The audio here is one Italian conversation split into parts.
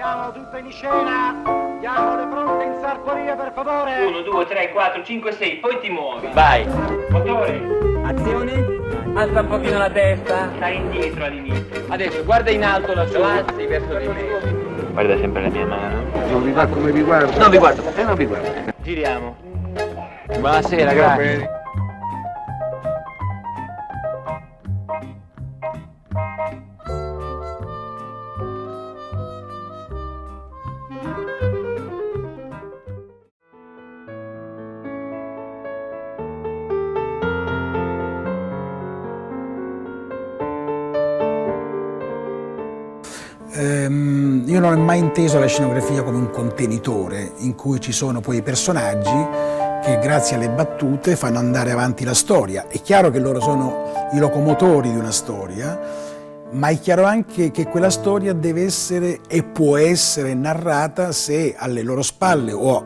Mettiamo tutto in scena. Diamo le fronte in sartoria, per favore. 1, 2, 3, 4, 5, 6, poi ti muovi. Vai. Motore. Azione. Alza un pochino la testa. Stai indietro all'inizio. Adesso guarda in alto lassù. Avanzi verso di me. Guarda sempre la mia mano. Non vi va come vi guardo? Non vi guardo. Non vi guardo. Giriamo. Buonasera, grazie. Io non ho mai inteso la scenografia come un contenitore in cui ci sono poi i personaggi che grazie alle battute fanno andare avanti la storia. È chiaro che loro sono i locomotori di una storia, ma è chiaro anche che quella storia deve essere e può essere narrata se alle loro spalle o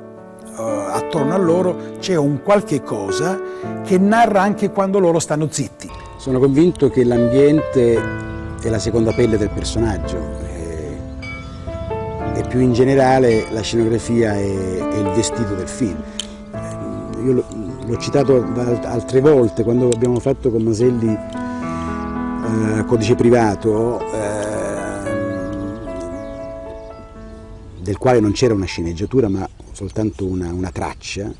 attorno a loro c'è un qualche cosa che narra anche quando loro stanno zitti. Sono convinto che l'ambiente è la seconda pelle del personaggio e più in generale la scenografia è il vestito del film. Io l'ho citato altre volte quando abbiamo fatto con Maselli Codice Privato, del quale non c'era una sceneggiatura ma soltanto una traccia.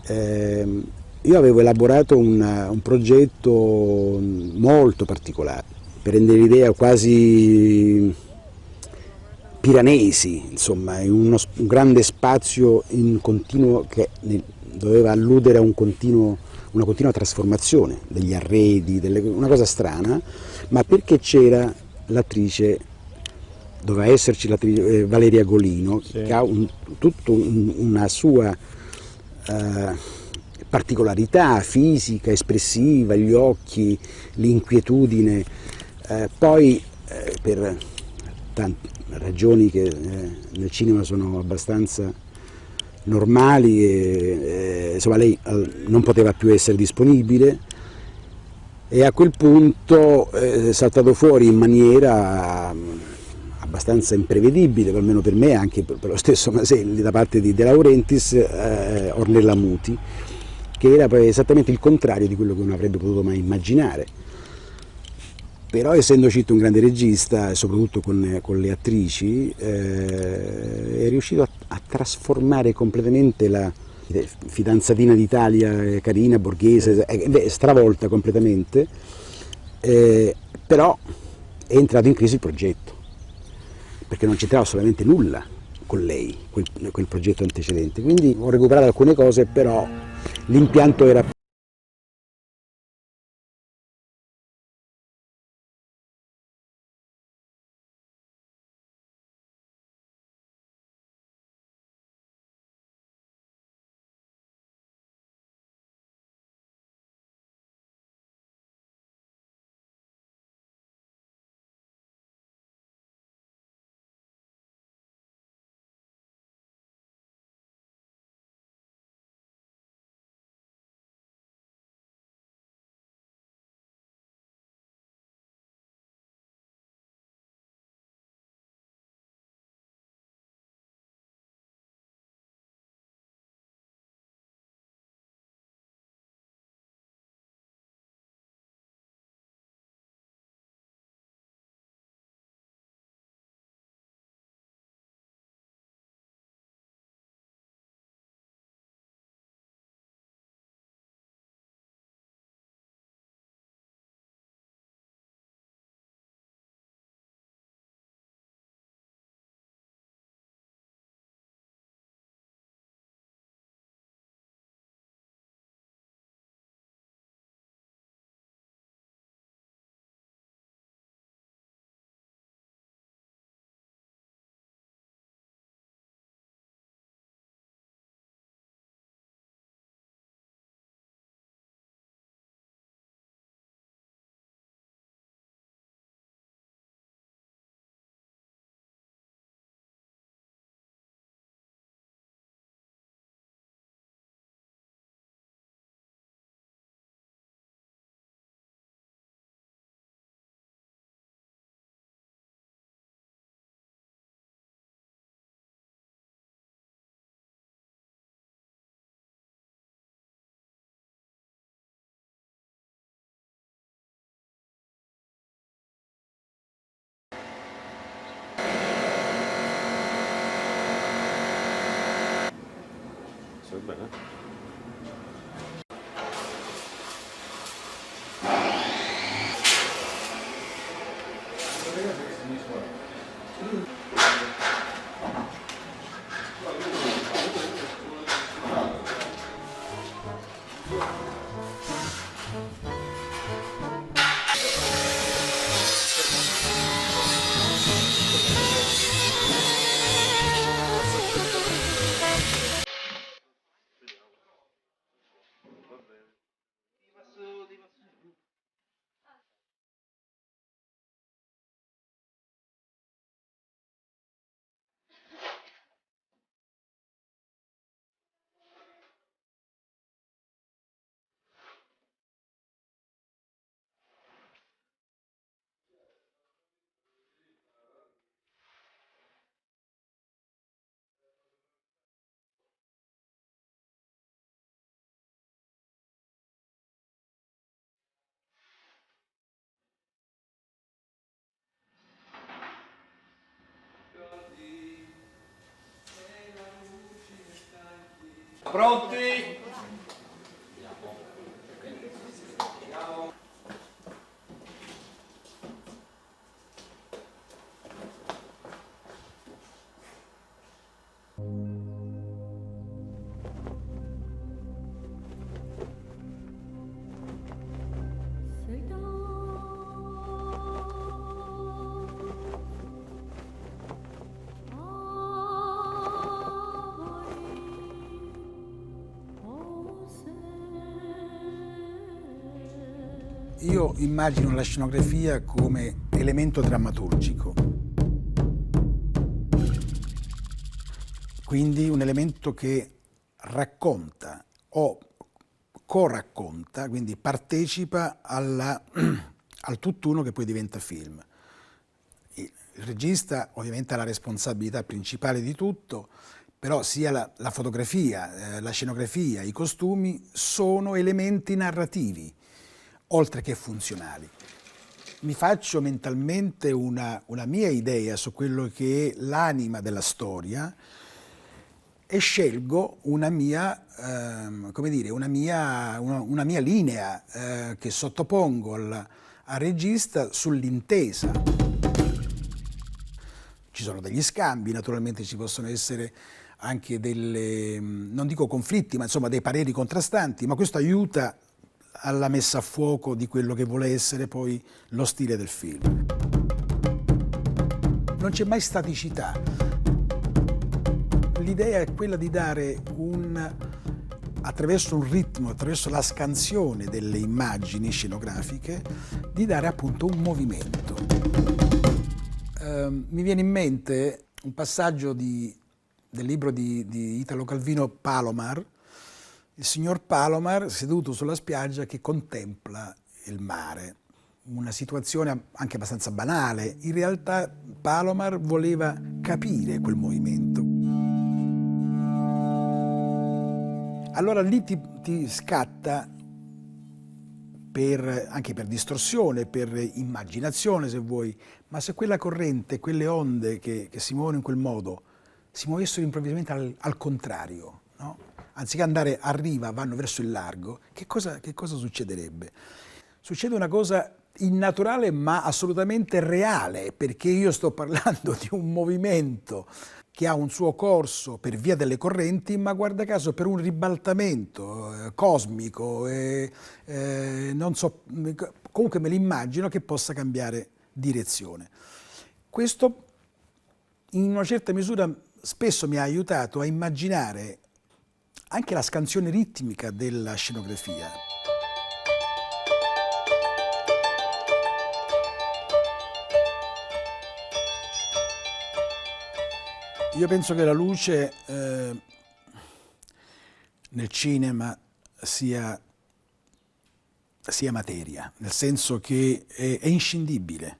Io avevo elaborato un progetto molto particolare per rendere l'idea quasi piranesi, insomma, in un grande spazio in continuo che doveva alludere a una continua trasformazione degli arredi, una cosa strana, ma perché c'era l'attrice, doveva esserci l'attrice Valeria Golino, sì, che ha tutta una sua particolarità fisica, espressiva, gli occhi, l'inquietudine, poi per tante ragioni che nel cinema sono abbastanza normali, insomma lei non poteva più essere disponibile e a quel punto è saltato fuori in maniera abbastanza imprevedibile, almeno per me, anche per lo stesso Maselli, da parte di De Laurentiis, Ornella Muti, che era esattamente il contrario di quello che uno avrebbe potuto mai immaginare. Però essendoci un grande regista, soprattutto con le attrici, è riuscito a trasformare completamente la fidanzatina d'Italia, carina, borghese, stravolta completamente, però è entrato in crisi il progetto, perché non c'entrava assolutamente nulla con lei, quel progetto antecedente. Quindi ho recuperato alcune cose, però l'impianto era bene. Pronti? Io immagino la scenografia come elemento drammaturgico, quindi un elemento che racconta o co-racconta, quindi partecipa al tutt'uno che poi diventa film. Il regista ovviamente ha la responsabilità principale di tutto, però sia la fotografia, la scenografia, i costumi sono elementi narrativi, oltre che funzionali. Mi faccio mentalmente una mia idea su quello che è l'anima della storia e scelgo una mia linea che sottopongo al regista sull'intesa. Ci sono degli scambi, naturalmente ci possono essere anche non dico conflitti, ma insomma dei pareri contrastanti, ma questo aiuta alla messa a fuoco di quello che vuole essere poi lo stile del film. Non c'è mai staticità. L'idea è quella di dare attraverso un ritmo, attraverso la scansione delle immagini scenografiche, di dare appunto un movimento. Mi viene in mente un passaggio del libro di Italo Calvino, Palomar, il signor Palomar seduto sulla spiaggia che contempla il mare, una situazione anche abbastanza banale. In realtà Palomar voleva capire quel movimento. Allora lì ti scatta, anche per distorsione, per immaginazione se vuoi, ma se quella corrente, quelle onde che si muovono in quel modo, si muovessero improvvisamente al contrario, no? Anziché andare a riva, vanno verso il largo, che cosa succederebbe? Succede una cosa innaturale ma assolutamente reale, perché io sto parlando di un movimento che ha un suo corso per via delle correnti, ma guarda caso per un ribaltamento cosmico, non so, comunque me l'immagino che possa cambiare direzione. Questo in una certa misura spesso mi ha aiutato a immaginare anche la scansione ritmica della scenografia. Io penso che la luce nel cinema sia materia, nel senso che è inscindibile.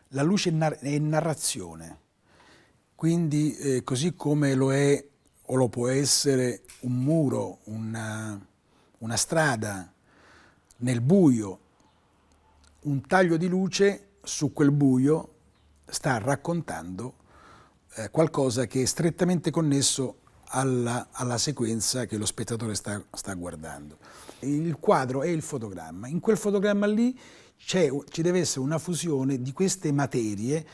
La luce è narrazione, quindi così come lo è o lo può essere un muro, una strada, nel buio, un taglio di luce su quel buio sta raccontando qualcosa che è strettamente connesso alla sequenza che lo spettatore sta guardando. Il quadro è il fotogramma. In quel fotogramma lì ci deve essere una fusione di queste materie,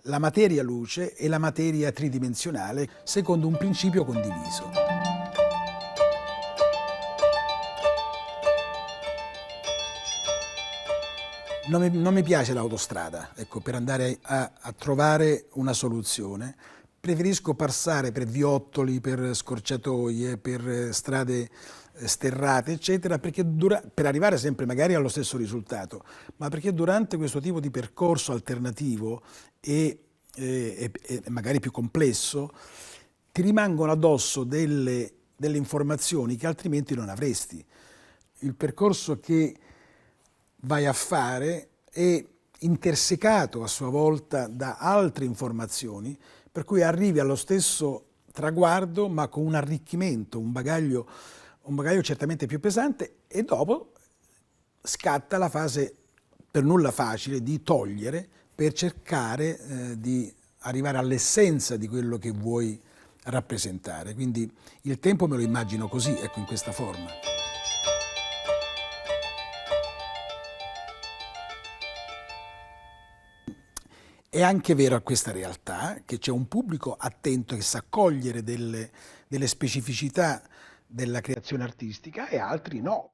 la materia luce e la materia tridimensionale, secondo un principio condiviso. Non mi piace l'autostrada, ecco, per andare a trovare una soluzione. Preferisco passare per viottoli, per scorciatoie, per strade sterrate, eccetera, per arrivare sempre magari allo stesso risultato, ma perché durante questo tipo di percorso alternativo e magari più complesso, ti rimangono addosso delle informazioni che altrimenti non avresti. Il percorso che vai a fare è intersecato a sua volta da altre informazioni, per cui arrivi allo stesso traguardo ma con un arricchimento, un bagaglio certamente più pesante, e dopo scatta la fase per nulla facile di togliere per cercare di arrivare all'essenza di quello che vuoi rappresentare. Quindi il tempo me lo immagino così, ecco, in questa forma. È anche vero a questa realtà che c'è un pubblico attento che sa cogliere delle specificità della creazione artistica e altri no.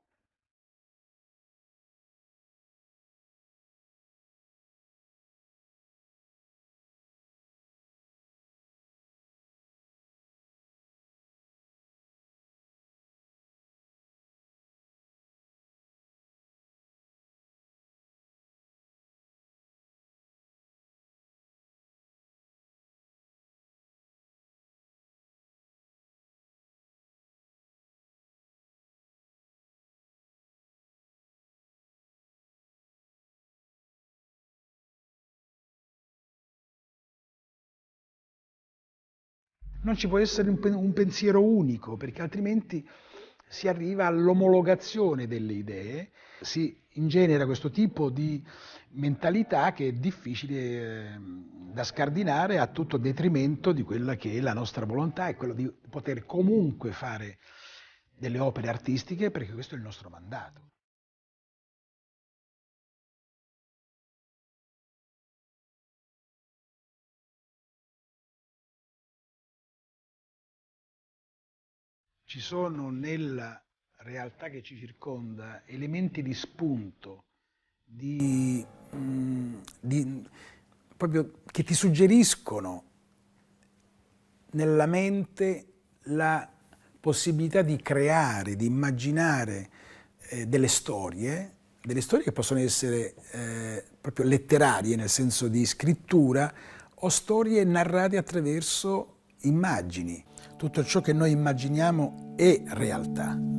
Non ci può essere un pensiero unico, perché altrimenti si arriva all'omologazione delle idee, si ingenera questo tipo di mentalità che è difficile da scardinare, a tutto detrimento di quella che è la nostra volontà e quello di poter comunque fare delle opere artistiche, perché questo è il nostro mandato. Ci sono nella realtà che ci circonda elementi di spunto, proprio che ti suggeriscono nella mente la possibilità di creare, di immaginare delle storie che possono essere proprio letterarie, nel senso di scrittura, o storie narrate attraverso immagini. Tutto ciò che noi immaginiamo è realtà.